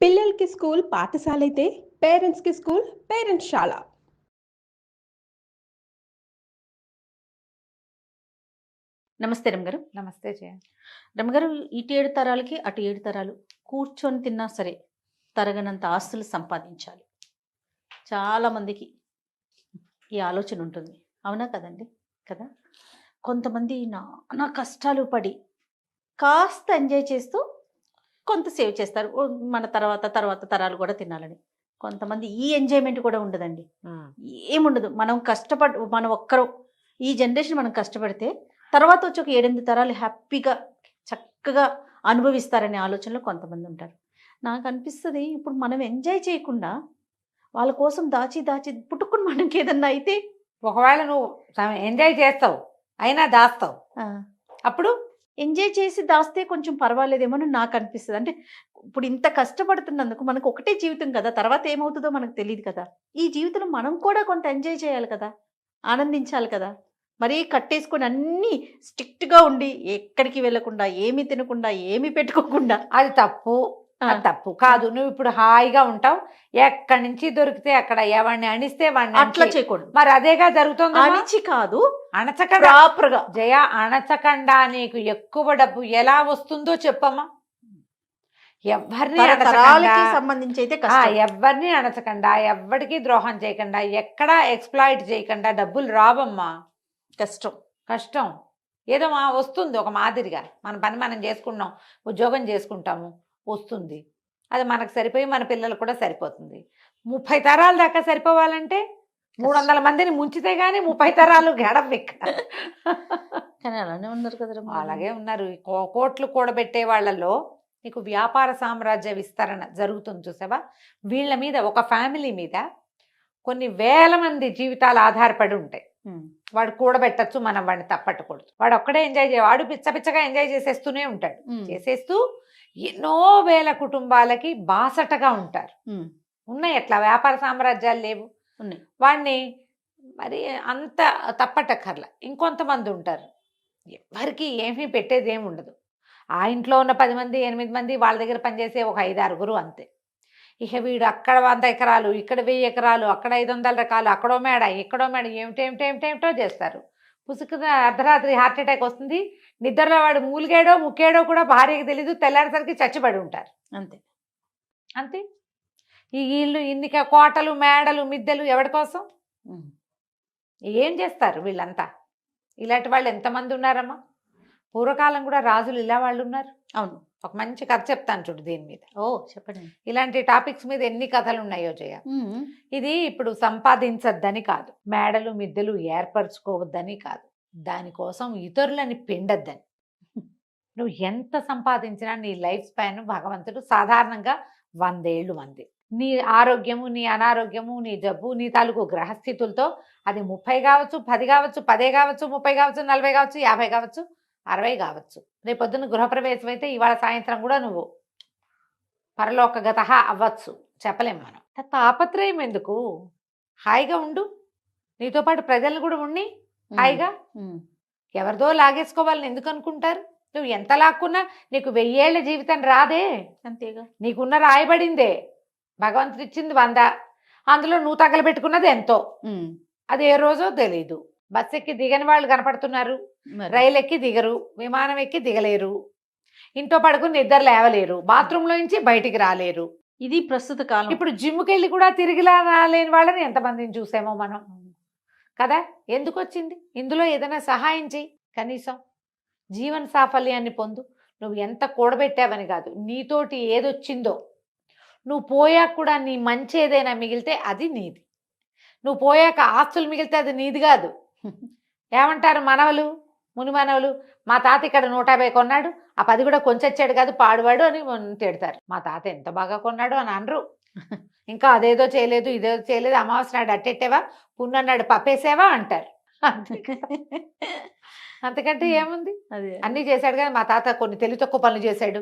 పిల్లలకి స్కూల్ పాఠశాలైతే పేరెంట్స్‌కి స్కూల్ పేరెంట్స్‌శాల. నమస్తే రమ్మగారు. నమస్తే జయ. రమ్మగారు, ఇటు 7 తరాలకి అటు 7 తరాలు కూర్చొని తిన్నా సరే తరగనంత ఆస్తులు సంపాదించాలి. చాలా మందికి ఈ ఆలోచన ఉంటుంది. అవునా కదండి? కదా! కొంతమంది నానా కష్టాలు పడి కాస్త ఎంజాయ్ చేస్తూ కొంత సేవ్ చేస్తారు. మన తర్వాత తరాలు కూడా తినాలని. కొంతమంది ఈ ఎంజాయ్‌మెంట్ కూడా ఉండదండి. ఏముండదు. మనం ఒక్కరం ఈ జనరేషన్ మనం కష్టపడితే తర్వాత వచ్చి ఒక 7, 8 తరాలు హ్యాపీగా చక్కగా అనుభవిస్తారనే ఆలోచనలో కొంతమంది ఉంటారు. నాకు అనిపిస్తది ఇప్పుడు మనం ఎంజాయ్ చేయకుండా వాళ్ళ కోసం దాచి పుటుక్కున మనకేదన్నా అయితే ఒకవేళ నువ్వు ఎంజాయ్ చేస్తావు అయినా దాస్తావు, ఆ! అప్పుడు ఎంజాయ్ చేసి దాస్తే కొంచెం పర్వాలేదేమో అని నాకు అనిపిస్తది. అంటే ఇప్పుడు ఇంత కష్టపడుతున్నందుకు మనకు ఒకటే జీవితం కదా! తర్వాత ఏమవుతదో మనకు తెలీదు కదా! ఈ జీవితంలో మనం కూడా కొంత ఎంజాయ్ చేయాలి కదా! ఆనందించాలి కదా! మరీ కట్టేసుకొని అన్నీ స్ట్రిక్ట్‌గా ఉండి ఎక్కడికి వెళ్ళకుండా, ఏమి తినకుండా, ఏమి పెట్టుకోకుండా అది తప్పు. అది తప్పు కాదు. నువ్వు ఇప్పుడు హాయిగా ఉంటావు, ఎక్కడి నుంచి దొరికితే అక్కడ ఎవరిని అణిస్తే వాడిని అట్లా చేయకూడదు. మరి అదేగా జరుగుతుంది. అణిచి కాదు, అణచకుండా ప్రాపర్‌గా. జయ, అణచకుండా నీకు ఎక్కువ డబ్బు ఎలా వస్తుందో చెప్పమ్మా. ఎవరిని తరాలకి సంబంధించి అయితే కష్టం. ఎవరిని అణచకుండా, ఎవరికి ద్రోహం చేయకుండా, ఎక్కడా ఎక్స్‌ప్లాయిట్ చేయకుండా డబ్బులు రావమ్మా. కష్టం. కష్టం ఏదో వస్తుంది ఒక మాదిరిగా. మన పని మనం చేసుకున్నాం, ఉద్యోగం చేసుకుంటాము, వస్తుంది. అది మనకు సరిపోయి మన పిల్లలకు కూడా సరిపోతుంది. 30 తరాల దాకా సరిపోవాలంటే 300 మందిని ముంచితే గానీ 30 తరాలు గడప. కానీ అలానే ఉన్నారు కదా. అలాగే ఉన్నారు. కోట్లు కూడబెట్టే వాళ్ళలో నీకు వ్యాపార సామ్రాజ్య విస్తరణ జరుగుతుంది చూసావా. వీళ్ళ మీద, ఒక ఫ్యామిలీ మీద కొన్ని వేల మంది జీవితాలు ఆధారపడి ఉంటాయి. వాడు కూడబెట్టచ్చు, మనం వాడిని తప్పట్టకూడదు. వాడు ఒక్కడే ఎంజాయ్ వాడు పిచ్చగా ఎంజాయ్ చేసేస్తూనే ఉంటాడు. చేసేస్తూ ఎన్నో వేల కుటుంబాలకి బాసటగా ఉంటారు. ఉన్నాయి అట్లా వ్యాపార సామ్రాజ్యాలు లేవు ఉన్నాయి. వాడిని మరి అంత తప్పటక్కర్లా. ఇంకొంతమంది ఉంటారు ఎవరికి ఏమీ పెట్టేది ఏమి ఉండదు. ఆ ఇంట్లో ఉన్న 10 మంది 8 మంది వాళ్ళ దగ్గర పనిచేసే ఒక 5, 6 అంతే. ఇక వీడు అక్కడ 100 ఎకరాలు, ఇక్కడ 1000 ఎకరాలు, అక్కడ 500 రకాలు, అక్కడో మేడ ఇక్కడో మేడ, ఏమిటేమిటో చేస్తారు. పుసుకున అర్ధరాత్రి హార్ట్ అటాక్ వస్తుంది. నిద్రలో వాడు మూలిగాడో ముక్కాడో కూడా భార్యకి తెలీదు. తెల్లారేసరికి చచ్చిపడి ఉంటారు. అంతే అంతే. ఈ ఇల్లు ఇన్ని కోటలు మేడలు మిద్దెలు ఎవరి కోసం? ఏం చేస్తారు వీళ్ళంతా? ఇలాంటి వాళ్ళు ఎంతమంది ఉన్నారమ్మా. పూర్వకాలం కూడా రాజులు ఇలా వాళ్ళు ఉన్నారు. అవును. ఒక మంచి కథ చెప్తాను చూడు దీని మీద. ఓ చెప్పండి. ఇలాంటి టాపిక్స్ మీద ఎన్ని కథలు ఉన్నాయో జయ. ఇది ఇప్పుడు సంపాదించద్దని కాదు, మేడలు మిద్దెలు ఏర్పరచుకోవద్దని కాదు, దానికోసం ఇతరులని పిండద్దని. నువ్వు ఎంత సంపాదించినా నీ లైఫ్ స్పాన్ భగవంతుడు సాధారణంగా 100 ఏళ్ళు మంది. నీ ఆరోగ్యము, నీ అనారోగ్యము, నీ జబ్బు, నీ తాలూకు గ్రహస్థితులతో అది 30 కావచ్చు, 10 కావచ్చు, 10 కావచ్చు, 30 కావచ్చు, 40 కావచ్చు, 50 కావచ్చు, 60 కావచ్చు. రేపొద్దున గృహప్రవేశం అయితే ఇవాళ సాయంత్రం కూడా నువ్వు పరలోకగత అవ్వచ్చు, చెప్పలేం మనం. తాపత్రయం ఎందుకు? హాయిగా ఉండు, నీతో పాటు ప్రజలను కూడా ఉండి హాయిగా. ఎవరిదో లాగేసుకోవాలని ఎందుకు అనుకుంటారు? నువ్వు ఎంత లాక్కున్నా నీకు 1000 ఏళ్ల జీవితం రాదే. అంతేగా. నీకున్న రాయబడిందే, భగవంతుడు ఇచ్చింది 100, అందులో నువ్వు తగలబెట్టుకున్నది ఎంతో. అది ఏ రోజో తెలీదు. బస్ ఎక్కి దిగని వాళ్ళు కనపడుతున్నారు, రైలు ఎక్కి దిగరు, విమానం ఎక్కి దిగలేరు, ఇంట్లో పడుకుని నిద్ర లేవలేరు, బాత్రూంలో నుంచి బయటికి రాలేరు. ఇది ప్రస్తుత కాలం. ఇప్పుడు జిమ్కి వెళ్ళి కూడా తిరిగి రాలేని వాళ్ళని ఎంతమందిని చూసామో మనం కదా. ఎందుకు వచ్చింది? ఇందులో ఏదైనా సహాయం చెయ్యి, కనీసం జీవన సాఫల్యాన్ని పొందు. నువ్వు ఎంత కూడబెట్టావని కాదు, నీతోటి ఏదొచ్చిందో నువ్వు పోయాక కూడా నీ మంచి ఏదైనా మిగిలితే అది నీది. నువ్వు పోయాక ఆస్తులు మిగిలితే అది నీది కాదు. ఏమంటారు మనవలు, ముని మనవలు, మా తాత ఇక్కడ 150 కొన్నాడు, ఆ 10 కూడా కొంచెచ్చాడు కాదు పాడువాడు అని తిడతారు. మా తాత ఎంత బాగా కొన్నాడు అని అనరు. ఇంకా అదేదో చేయలేదు, ఇదేదో చేయలేదు, అమావాస్య నాడు అట్టెట్టావా, పున్నన్నాడు పప్పేసావా అంటారు. అంతకంటే ఏముంది? అన్నీ చేశాడు కానీ మా తాత కొన్ని తెలివి తక్కువ పనులు చేశాడు.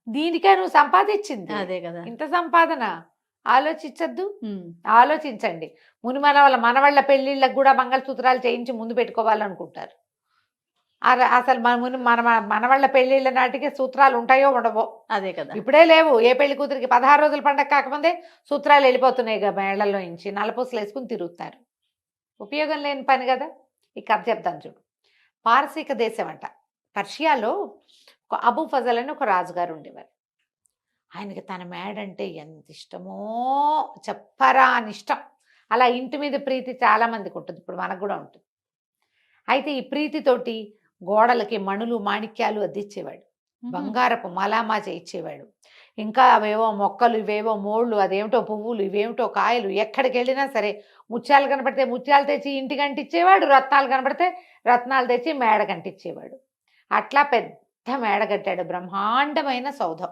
దీనికే నువ్వు సంపాదించింది అదే కదా. ఇంత సంపాదన. ఆలోచించద్దు, ఆలోచించండి. ముని మనవాళ్ళ పెళ్లిళ్ళకు కూడా మంగళసూత్రాలు చేయించి ముందు పెట్టుకోవాలనుకుంటారు. అసలు మన మన వాళ్ళ పెళ్ళిళ్ళ నాటికి సూత్రాలు ఉంటాయో ఉండవో. అదే కదా. ఇప్పుడే లేవు. ఏ పెళ్లి కూతురికి 16 రోజుల పండగ కాకముందే సూత్రాలు వెళ్ళిపోతున్నాయి మేళ్లలో నుంచి, నల్లపూసలు వేసుకుని తిరుగుతారు. ఉపయోగం లేని పని కదా. ఈ కథ చెప్తాను చూడు. పారసీక దేశం అంట, పర్షియాలో ఒక అబూ ఫజల్ అని ఒక రాజుగారు ఉండేవారు. ఆయనకి తన మేడంటే ఎంత ఇష్టమో చెప్పరా అని ఇష్టం. అలా ఇంటి మీద ప్రీతి చాలా మందికి ఉంటుంది, ఇప్పుడు మనకు కూడా ఉంటుంది. అయితే ఈ ప్రీతితోటి గోడలకి మణులు మాణిక్యాలు అద్దిచ్చేవాడు, బంగారపు మలామా చేయించేవాడు. ఇంకా అవేవో మొక్కలు, ఇవేవో మోళ్ళు, అదేమిటో పువ్వులు, ఇవేమిటో కాయలు. ఎక్కడికి వెళ్ళినా సరే ముత్యాలు కనపడితే ముత్యాలు తెచ్చి ఇంటికి అంటించేవాడు, రత్నాలు కనపడితే రత్నాలు తెచ్చి మేడ కంటించేవాడు. అట్లా పెద్ద మేడ కట్టాడు, బ్రహ్మాండమైన సౌధం.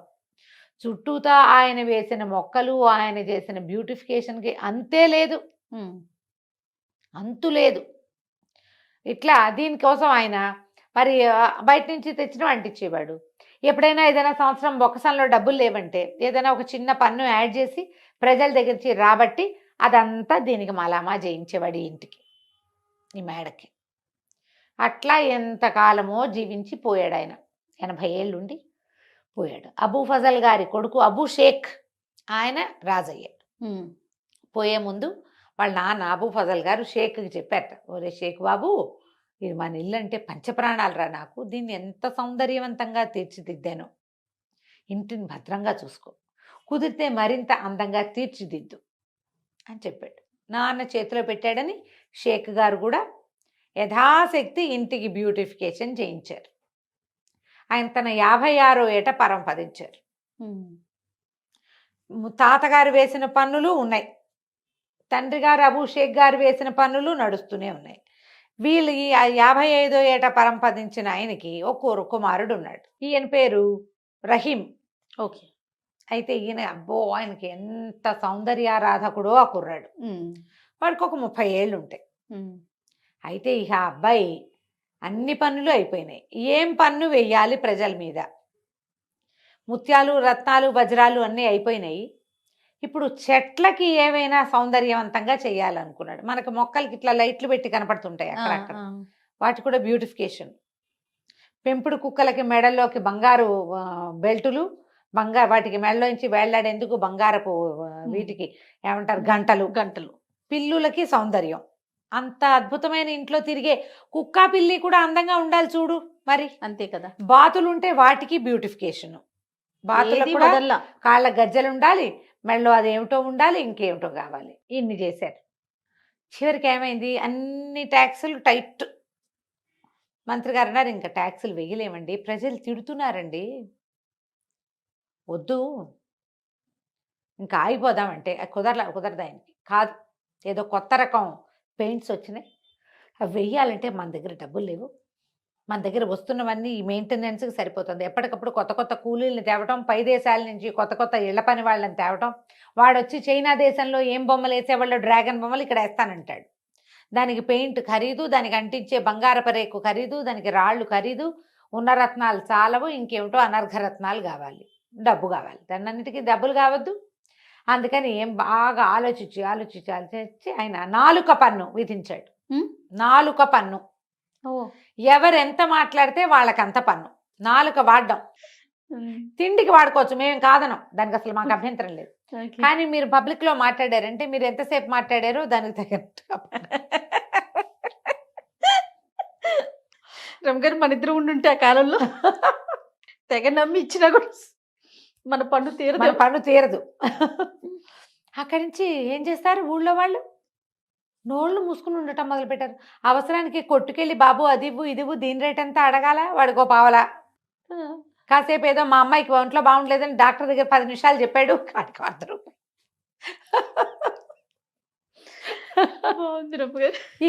చుట్టూతా ఆయన వేసిన మొక్కలు, ఆయన చేసిన బ్యూటిఫికేషన్కి అంతే లేదు, అంతు లేదు. ఇట్లా దీనికోసం ఆయన మరి బయట నుంచి తెచ్చిన అంటించేవాడు. ఎప్పుడైనా ఏదైనా సంవత్సరం బొక్కసంలో డబ్బులు లేవంటే ఏదైనా ఒక చిన్న పన్ను యాడ్ చేసి ప్రజల దగ్గర నుంచి రాబట్టి అదంతా దీనికి మలామా చేయించేవాడు, ఈ ఇంటికి, ఈ మేడకి. అట్లా ఎంతకాలమో జీవించి పోయాడు ఆయన. 80 ఏళ్ళుండి పోయాడు. అబూ ఫజల్ గారి కొడుకు అబూ షేక్ ఆయన రాజయ్యాడు. పోయే ముందు వాళ్ళ నాన్న అబూ ఫజల్ గారు షేక్కి చెప్పారట, ఒరే షేక్ బాబు, ఇది మన ఇల్లు అంటే పంచప్రాణాలు రా నాకు, దీన్ని ఎంత సౌందర్యవంతంగా తీర్చిదిద్దాను, ఇంటిని భద్రంగా చూసుకో, కుదిరితే మరింత అందంగా తీర్చిదిద్దు అని చెప్పాడు. నాన్న చేతిలో పెట్టాడని షేక్ గారు కూడా యథాశక్తి ఇంటికి బ్యూటిఫికేషన్ చేయించారు. ఆయన తన 56వ ఏట పరంపదించారు. తాతగారు వేసిన పన్నులు ఉన్నాయి, తండ్రి గారు అబూ షేక్ గారు వేసిన పన్నులు నడుస్తూనే ఉన్నాయి. వీళ్ళు ఈ 55వ ఏట పరంపదించిన ఆయనకి ఒక కుమారుడు ఉన్నాడు. ఈయన పేరు రహీం. ఓకే. అయితే ఈయన అబ్బో ఆయనకి ఎంత సౌందర్యారాధకుడో ఆ కుర్రాడు. వాడికి ఒక 30 ఏళ్ళు ఉంటాయి. అయితే ఇక ఆ అబ్బాయి అన్ని పన్నులు అయిపోయినాయి. ఏం పన్ను వెయ్యాలి ప్రజల మీద? ముత్యాలు, రత్నాలు, వజ్రాలు అన్నీ అయిపోయినాయి. ఇప్పుడు చెట్లకి ఏమైనా సౌందర్యవంతంగా చేయాలనుకున్నాడు. మనకు మొక్కలకి ఇట్లా లైట్లు పెట్టి కనపడుతుంటాయి అక్కడక్కడ, వాటి కూడా బ్యూటిఫికేషన్. పెంపుడు కుక్కలకి మెడల్లోకి బంగారు బెల్టులు, వాటికి మెడలోంచి వేళ్లాడేందుకు బంగారపు వీటికి ఏమంటారు గంటలు. పిల్లులకి సౌందర్యం. అంత అద్భుతమైన ఇంట్లో తిరిగే కుక్క పిల్లి కూడా అందంగా ఉండాలి చూడు మరి, అంతే కదా. బాతులు ఉంటే వాటికి బ్యూటిఫికేషన్. బాతులకు కూడా కాళ్ళ గజ్జలు ఉండాలి, మెడలో అదేమిటో ఉండాలి, ఇంకేమిటో కావాలి. ఇన్ని చేశారు. చివరికి ఏమైంది, అన్ని ట్యాక్సులు టైట్. మంత్రి గారు అన్నారు, ఇంకా ట్యాక్సులు వెయ్యలేమండి, ప్రజలు తిడుతున్నారండి, వద్దు ఇంకా ఆగిపోదామంటే కుదరదు ఆయనకి. కాదు, ఏదో కొత్త రకం పెయింట్స్ వచ్చినాయి, అవి వెయ్యాలంటే మన దగ్గర డబ్బులు లేవు, మన దగ్గర వస్తున్నవన్నీ ఈ మెయింటెనెన్స్కి సరిపోతుంది. ఎప్పటికప్పుడు కొత్త కొత్త కూలీలను తేవటం, పై దేశాల నుంచి కొత్త కొత్త ఇళ్ల పని వాళ్ళని తేవటం. వాడు వచ్చి చైనా దేశంలో ఏం బొమ్మలు వేసేవాళ్ళు డ్రాగన్ బొమ్మలు ఇక్కడ వేస్తానంటాడు. దానికి పెయింట్ ఖరీదు, దానికి అంటించే బంగారపు రేకు ఖరీదు, దానికి రాళ్ళు ఖరీదు, ఉన్న రత్నాలు చాలవు, ఇంకేమిటో అనర్ఘ రత్నాలు కావాలి, డబ్బు కావాలి. దాన్నిటికీ డబ్బులు కావద్దు. అందుకని ఏం బాగా ఆలోచించి ఆయన 4 పన్ను విధించాడు. 4 పన్ను. ఎవరెంత మాట్లాడితే వాళ్ళకంత పన్ను. 4 వాడడం. తిండికి వాడుకోవచ్చు, మేము కాదనం, దానికి అసలు మాకు అభ్యంతరం లేదు. కానీ మీరు పబ్లిక్ లో మాట్లాడారంటే మీరు ఎంతసేపు మాట్లాడారో దానికి తగినట్టుగా. రమగారు మన ఇద్దరు ఉండుంటే ఆ కాలంలో తెగ నమ్మి ఇచ్చినా కూడా మన పన్ను తీరదు. అక్కడి నుంచి ఏం చేస్తారు ఊళ్ళో వాళ్ళు, నోళ్ళు మూసుకుని ఉండటం మొదలుపెట్టారు. అవసరానికి కొట్టుకెళ్ళి బాబు అదివ్వు ఇదివ్వు, దీని రేట్ అంతా అడగాల, వాడికో పావలా. కాసేపు ఏదో మా అమ్మాయికి ఒంట్లో బాగుండలేదని డాక్టర్ దగ్గర 10 నిమిషాలు చెప్పాడు, వాడికి 100 రూపాయలు.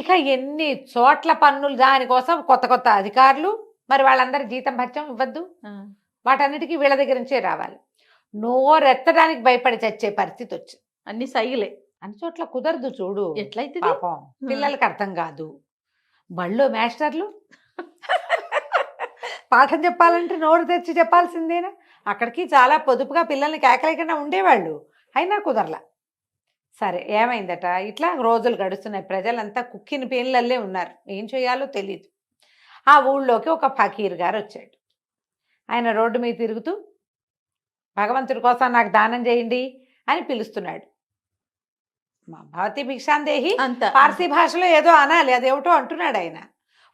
ఇక ఎన్ని చోట్ల పన్నులు, దానికోసం కొత్త కొత్త అధికారులు. మరి వాళ్ళందరూ జీతం భత్యం ఇవ్వద్దు, వాటన్నిటికీ వీళ్ళ దగ్గర నుంచే రావాలి. నోరెత్తడానికి భయపడి చచ్చే పరిస్థితి వచ్చింది. అన్ని సైగులే, అన్ని చోట్ల కుదరదు చూడు. ఎట్లయితే పాపం పిల్లలకి అర్థం కాదు. బళ్ళో మాస్టర్లు పాఠం చెప్పాలంటే నోరు తెచ్చి చెప్పాల్సిందేనా? అక్కడికి చాలా పొదుపుగా పిల్లల్ని కేకలేకుండా ఉండేవాళ్ళు, అయినా కుదరలా. సరే ఏమైందట, ఇట్లా రోజులు గడుస్తున్నాయి. ప్రజలంతా కుక్కిన పేన్లల్లే ఉన్నారు, ఏం చేయాలో తెలియదు. ఆ ఊళ్ళోకి ఒక ఫకీర్ గారు వచ్చాడు. ఆయన రోడ్డు మీద తిరుగుతూ భగవంతుడి కోసం నాకు దానం చేయండి అని పిలుస్తున్నాడు. మా భవతి భిక్షాందేహి అంత పార్సీ భాషలో ఏదో అనాలి, అదేమిటో అంటున్నాడు ఆయన.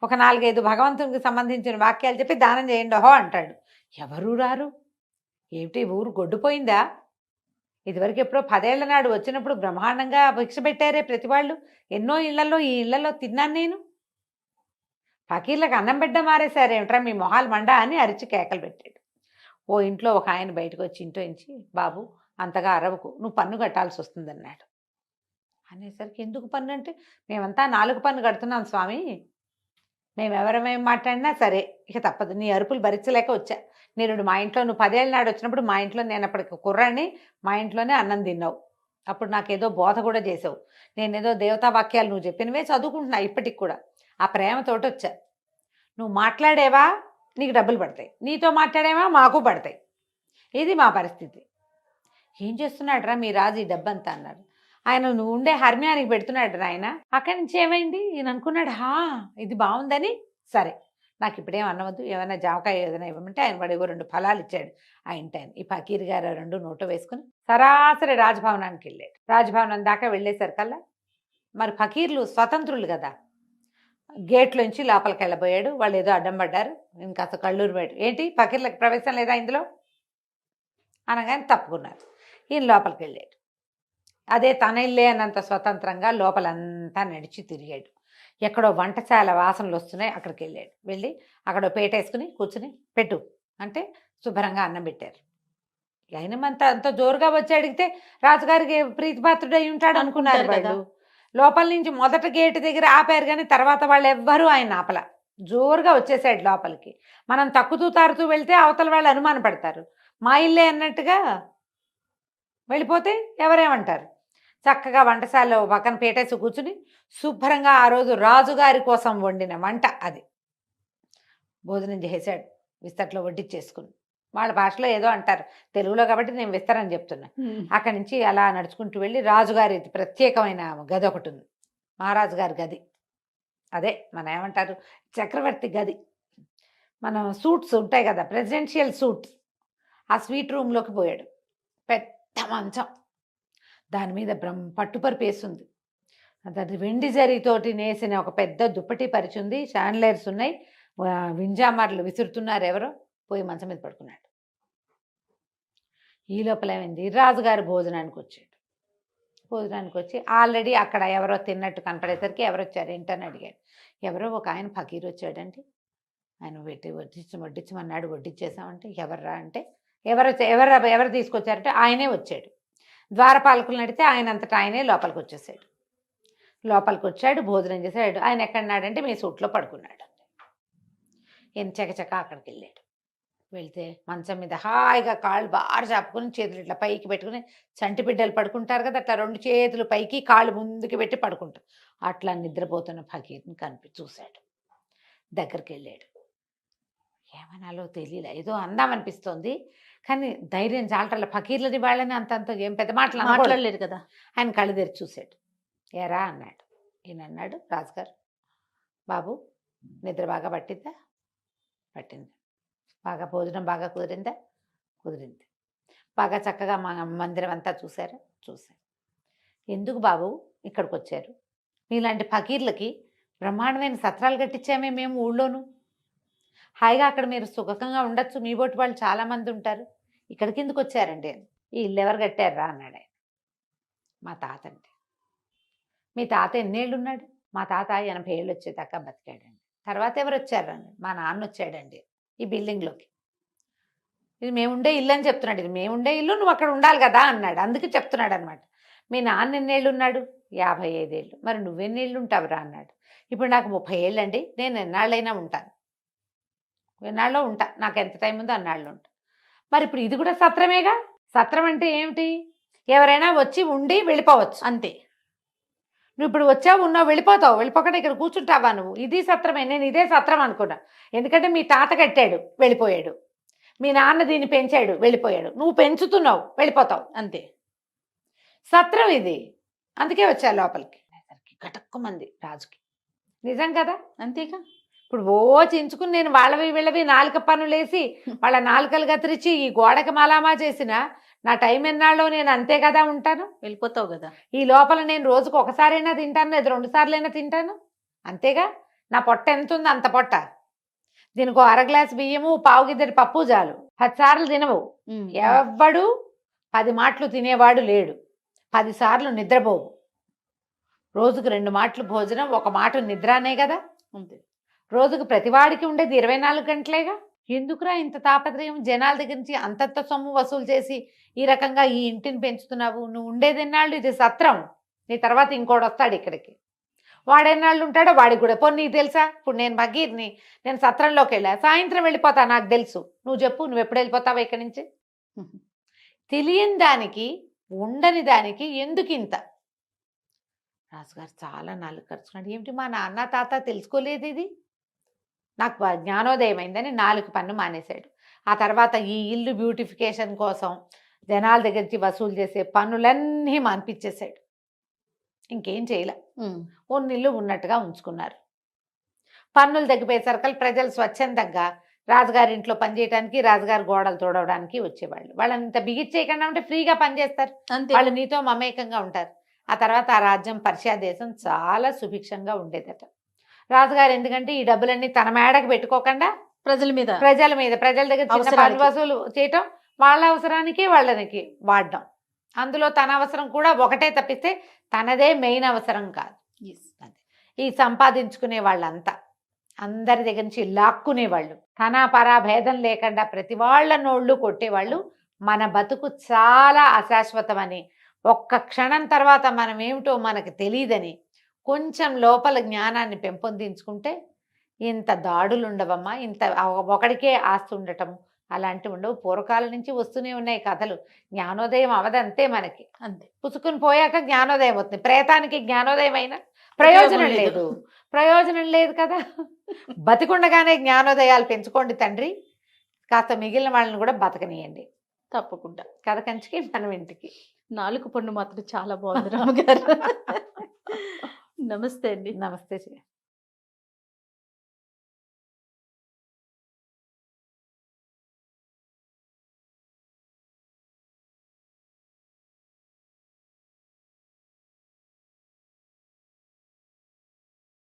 ఒక 4-5 భగవంతునికి సంబంధించిన వాక్యాలు చెప్పి దానం చేయండి ఓహో అంటాడు. ఎవరు రారు. ఏమిటి ఊరు గొడ్డుపోయిందా? ఇదివరకు ఎప్పుడో 10 ఏళ్ల నాడు వచ్చినప్పుడు బ్రహ్మాండంగా భిక్ష పెట్టారే ప్రతి వాళ్ళు. ఎన్నో ఇళ్లలో ఈ ఇళ్లలో తిన్నాను నేను. ఫకీర్లకు అన్నం బిడ్డ మారేశారేమిట్రా మీ మొహాలు మండా అని అరిచి కేకలు పెట్టాడు. ఓ ఇంట్లో ఒక ఆయన బయటకు వచ్చి ఇంట్లో నుంచి, బాబు అంతగా అరవకు, నువ్వు పన్ను కట్టాల్సి వస్తుందన్నాడు. అనేసరికి ఎందుకు పన్ను అంటే, మేమంతా 4 పన్ను కడుతున్నాం స్వామి, మేమెవరమేం మాట్లాడినా సరే ఇక తప్పదు, నీ అరుపులు భరించలేక వచ్చా. నేను మా ఇంట్లో నువ్వు 10 ఏళ్ళ నాడు వచ్చినప్పుడు మా ఇంట్లో నేను అప్పటికి కుర్రాన్ని, మా ఇంట్లోనే అన్నం తిన్నావు. అప్పుడు నాకేదో బోధ కూడా చేసావు. నేనేదో దేవతా వాక్యాలు నువ్వు చెప్పినవే చదువుకుంటున్నా ఇప్పటికి కూడా. ఆ ప్రేమతోటి వచ్చా. నువ్వు మాట్లాడేవా నీకు డబ్బులు పడతాయి, నీతో మాట్లాడేవా మాకు పడతాయి. ఇది మా పరిస్థితి. ఏం చేస్తున్నాడు రా మీ రాజు ఈ డబ్బంతా అన్నాడు. ఆయన నువ్వు ఉండే హర్మ్యానికి పెడుతున్నాడు ఆయన. అక్కడి నుంచి ఏమైంది ఈయన అనుకున్నాడు, ఇది బాగుందని, సరే నాకు ఇప్పుడేం అన్నవద్దు, ఏమైనా జామకాయ ఏదైనా ఇవ్వమంటే ఆయన వాడు 2 ఫలాలు ఇచ్చాడు ఆ ఇంటి ఆయన. ఈ ఫకీర్ గారు 2 నోట్లో వేసుకుని సరాసరి రాజభవనానికి వెళ్ళాడు. రాజభవనం దాకా వెళ్ళేసరికల్లా మరి ఫకీర్లు స్వతంత్రులు కదా, గేట్లోంచి లోపలికి వెళ్ళబోయాడు. వాళ్ళు ఏదో అడ్డం పడ్డారు. ఇంకాస్త కళ్ళూరు పోయాడు. ఏంటి ఫకీర్లకు ప్రవేశం లేదా ఇందులో అనగానే తప్పుకున్నారు. ఈయన లోపలికి వెళ్ళాడు. అదే తన ఇల్లే అన్నంత స్వతంత్రంగా లోపలంతా నడిచి తిరిగాడు. ఎక్కడో వంటశాల వాసనలు వస్తున్నాయి, అక్కడికి వెళ్ళాడు. వెళ్ళి అక్కడ పేటేసుకుని కూర్చుని పెట్టు అంటే శుభ్రంగా అన్నం పెట్టారు. ఆయనమంతా అంత జోరుగా వచ్చి అడిగితే రాజుగారికి ప్రీతిపాత్రుడు అయి ఉంటాడు అనుకున్నారు వాళ్ళు. లోపల నుంచి మొదట గేటు దగ్గర ఆపారు, కానీ తర్వాత వాళ్ళు ఎవ్వరూ ఆయన ఆపల. జోరుగా వచ్చేసాడు లోపలికి. మనం తక్కుతూ తారుతూ వెళ్తే అవతల వాళ్ళు అనుమాన పడతారు. మా ఇల్లే అన్నట్టుగా వెళ్ళిపోతే ఎవరేమంటారు. చక్కగా వంటశాలలో పక్కన పేటేసి కూర్చుని శుభ్రంగా ఆ రోజు రాజుగారి కోసం వండిన వంట అది భోజనం చేసాడు. విస్తట్లో వడ్డిచ్చేసుకుని, వాళ్ళ భాషలో ఏదో అంటారు, తెలుగులో కాబట్టి నేను విస్తరని చెప్తున్నా. అక్కడి నుంచి అలా నడుచుకుంటూ వెళ్ళి రాజుగారి ప్రత్యేకమైన గది ఒకటి ఉంది, మహారాజు గారి గది. అదే మన ఏమంటారు చక్రవర్తి గది. మనం సూట్స్ ఉంటాయి కదా, ప్రెసిడెన్షియల్ సూట్స్, ఆ స్వీట్ రూమ్లోకి పోయాడు. పెద్ద మంచం, దాని మీద పట్టుపరుపు వేసింది. అది వెండి జరీతోటి నేసిన ఒక పెద్ద దుప్పటి పరిచింది. షాండ్లైర్స్ ఉన్నాయి, వింజామర్లు విసురుతున్నారు. ఎవరో పోయి మంచం మీద పడుకున్నాడు. ఈ లోపల ఏమైంది, రాజుగారి భోజనానికి వచ్చాడు. భోజనానికి వచ్చి ఆల్రెడీ అక్కడ ఎవరో తిన్నట్టు కనపడేసరికి ఎవరు వచ్చారు ఏంటని అడిగాడు. ఎవరో ఒక ఆయన ఫకీర్ వచ్చాడంటే, ఆయన వడ్డించమన్నాడు, వడ్డించేసామంటే ఎవర్రా అంటే ఎవరు తీసుకొచ్చారంటే ఆయనే వచ్చాడు. ద్వారపాలకులను అడిగితే ఆయన అంతటా ఆయనే లోపలికి వచ్చేసాడు. లోపలికి వచ్చాడు, భోజనం చేశాడు. ఆయన ఎక్కడున్నాడంటే మీ సూట్లో పడుకున్నాడు. ఈయన చకచక అక్కడికి వెళ్ళాడు. వెళ్తే మంచం మీద హాయిగా కాళ్ళు బాగా చాపుకుని చేతులు ఇట్లా పైకి పెట్టుకుని, చంటి బిడ్డలు పడుకుంటారు కదా అట్లా 2 చేతులు పైకి కాళ్ళు ముందుకు పెట్టి పడుకుంటారు. అట్లా నిద్రపోతున్న ఫకీర్ని చూశాడు. దగ్గరికి వెళ్ళాడు. ఏమనాలో తెలియలే, ఏదో అందామనిపిస్తోంది, కానీ ధైర్యం చాలట్ల. ఫకీర్లని వాళ్ళని అంతంత ఏం పెద్ద మాట్లాడలేరు కదా. ఆయన కళ్ళు తెరిచి చూశాడు. ఏరా అన్నాడు. ఈయన అన్నాడు, రాజుగారు బాబు నిద్ర బాగా పట్టిందా? పట్టింది. బాగా భోజనం బాగా కుదిరిందా? కుదిరింది. బాగా చక్కగా మా మందిరం అంతా చూశారా? చూశారు. ఎందుకు బాబు ఇక్కడికి వచ్చారు? మీలాంటి ఫకీర్లకి బ్రహ్మాండమైన సత్రాలు కట్టించామే మేము ఊళ్ళోను. హాయిగా అక్కడ మీరు సుఖంగా ఉండొచ్చు, మీ బోటి వాళ్ళు చాలామంది ఉంటారు. ఇక్కడికి ఎందుకు వచ్చారండి? ఈ ఇల్లు ఎవరు కట్టారా అన్నాడు ఆయన. మా తాత అంటే. మీ తాత ఎన్నేళ్ళు ఉన్నాడు? మా తాత 80 ఏళ్ళు వచ్చేదాకా బతికాడండి. తర్వాత ఎవరు వచ్చారండి? మా నాన్న వచ్చాడండి ఈ బిల్డింగ్లోకి. ఇది మేముండే ఇల్లు అని చెప్తున్నాడు. ఇది మేముండే ఇల్లు, నువ్వు అక్కడ ఉండాలి కదా అన్నాడు. అందుకే చెప్తున్నాడు అనమాట. మీ నాన్న ఎన్నేళ్ళు ఉన్నాడు? 55 ఏళ్ళు. మరి నువ్వెన్నేళ్ళు ఉంటావురా అన్నాడు. ఇప్పుడు నాకు 30 ఏళ్ళు అండి, నేను ఎన్నాళ్ళైనా ఉంటాను, ఎన్నాళ్ళలో ఉంటా, నాకు ఎంత టైం ఉందో అన్నాళ్ళు ఉంటా. మరి ఇప్పుడు ఇది కూడా సత్రమేగా. సత్రం అంటే ఏమిటి? ఎవరైనా వచ్చి ఉండి వెళ్ళిపోవచ్చు అంతే. నువ్వు ఇప్పుడు వచ్చావు, ఉన్నావు, వెళ్ళిపోతావు. వెళ్ళిపోకుండా ఇక్కడ కూర్చుంటావా నువ్వు? ఇది సత్రమే. నేను ఇదే సత్రం అనుకున్నా. ఎందుకంటే మీ తాత కట్టాడు, వెళ్ళిపోయాడు. మీ నాన్న దీన్ని పెంచాడు, వెళ్ళిపోయాడు. నువ్వు పెంచుతున్నావు, వెళ్ళిపోతావు అంతే. సత్రం ఇది. అందుకే వచ్చా లోపలికి. గటక్కుమంది రాజుకి. నిజం కదా? అంతేగా. ఇప్పుడు చించుకుని నేను వాళ్ళవి వీళ్ళవి నాలుక పనులేసి వాళ్ళ నాలుకలు కత్తిరించి ఈ గోడకి మలామా చేసిన నా టైం ఎన్నాళ్ళో నేను అంతే కదా ఉంటాను. వెళ్ళిపోతావు కదా. ఈ లోపల నేను రోజుకు ఒకసారైనా తింటాను, లేదా 2 సార్లైనా తింటాను, అంతేగా. నా పొట్ట ఎంత ఉంది అంత పొట్ట. దీనికి 1/2 గ్లాస్ బియ్యము, పావు గిద్దెడి పప్పు చాలు. 10 సార్లు తినవు. ఎవ్వడు 10 మాటలు తినేవాడు లేడు. 10 సార్లు నిద్రపోవు. రోజుకు 2 మాటలు భోజనం, 1 మాట నిద్ర అనే కదా. అంతే. రోజుకు ప్రతివాడికి ఉండేది 24 గంటలేగా. ఎందుకురా ఇంత తాపత్రయం? జనాల దగ్గర నుంచి అంతంత సొమ్ము వసూలు చేసి ఈ రకంగా ఈ ఇంటిని పెంచుతున్నావు. నువ్వు ఉండేది ఎన్నాళ్ళు? ఇది సత్రం. నీ తర్వాత ఇంకోటి వస్తాడు ఇక్కడికి. వాడెన్నాళ్ళు ఉంటాడో వాడికి కూడా. పోనీ నీకు తెలుసా? ఇప్పుడు నేను భగీర్ని, నేను సత్రంలోకి వెళ్ళా, సాయంత్రం వెళ్ళిపోతా, నాకు తెలుసు. నువ్వు చెప్పు, నువ్వు ఎప్పుడు వెళ్ళిపోతావా ఇక్కడి నుంచి? తెలియని దానికి, ఉండని దానికి ఎందుకు ఇంత? రాజుగారు చాలా నాలుగు ఖర్చుకున్నాడు. ఏమిటి మా నాన్న తాత తెలుసుకోలేదు ఇది? నాకు జ్ఞానోదయం అయిందని 4 పన్ను మానేశాడు. ఆ తర్వాత ఈ ఇల్లు బ్యూటిఫికేషన్ కోసం జనాల దగ్గర నుంచి వసూలు చేసే పన్నులన్నీ మాన్పించేశాడు. ఇంకేం చేయలే. ఇల్లు ఉన్నట్టుగా ఉంచుకున్నారు. పన్నులు తగ్గిపోయేసరికి ప్రజలు స్వచ్ఛందంగా రాజుగారి ఇంట్లో పనిచేయడానికి, రాజుగారి గోడలు తోడవడానికి వచ్చేవాళ్ళు. వాళ్ళని ఇంత బిగిచ్చేయకుండా ఉంటే ఫ్రీగా పనిచేస్తారు. వాళ్ళు నీతో మమేకంగా ఉంటారు. ఆ తర్వాత ఆ రాజ్యం పర్షియా దేశం చాలా సుభిక్షంగా ఉండేదట. రాజుగారు ఎందుకంటే ఈ డబ్బులన్నీ తన మేడకు పెట్టుకోకుండా ప్రజల మీద ప్రజల దగ్గర చిన్న పన్ను వసూలు చేయటం, వాళ్ళ అవసరానికి వాళ్ళకి వాడడం. అందులో తన అవసరం కూడా ఒకటే తప్పిస్తే తనదే మెయిన్ అవసరం కాదు. ఈ సంపాదించుకునే వాళ్ళంతా అందరి దగ్గర నుంచి లాక్కునేవాళ్ళు, తన పరా భేదం లేకుండా ప్రతి వాళ్ళ నోళ్ళు కొట్టేవాళ్ళు. మన బతుకు చాలా అశాశ్వతమని, ఒక్క క్షణం తర్వాత మనం ఏమిటో మనకు తెలియదని కొంచెం లోపల జ్ఞానాన్ని పెంపొందించుకుంటే ఇంత దాడులు ఉండవమ్మా. ఇంత ఒకడికే ఆస్తి ఉండటము అలాంటివి ఉండవు. పూర్వకాలం నుంచి వస్తూనే ఉన్నాయి కథలు. జ్ఞానోదయం అవదంతే మనకి. అంతే. పుసుకుని పోయాక జ్ఞానోదయం అవుతుంది. ప్రేతానికి జ్ఞానోదయం అయినా ప్రయోజనం లేదు కదా. బతికుండగానే జ్ఞానోదయాలు పెంచుకోండి తండ్రి. కాస్త మిగిలిన వాళ్ళని కూడా బతకనియండి. తప్పకుండా. కథ కంచికి మనం ఇంటికి. 4 పన్ను మాత్రం చాలా బాగుంది రమ్మగారు. నమస్తే అండి. నమస్తే.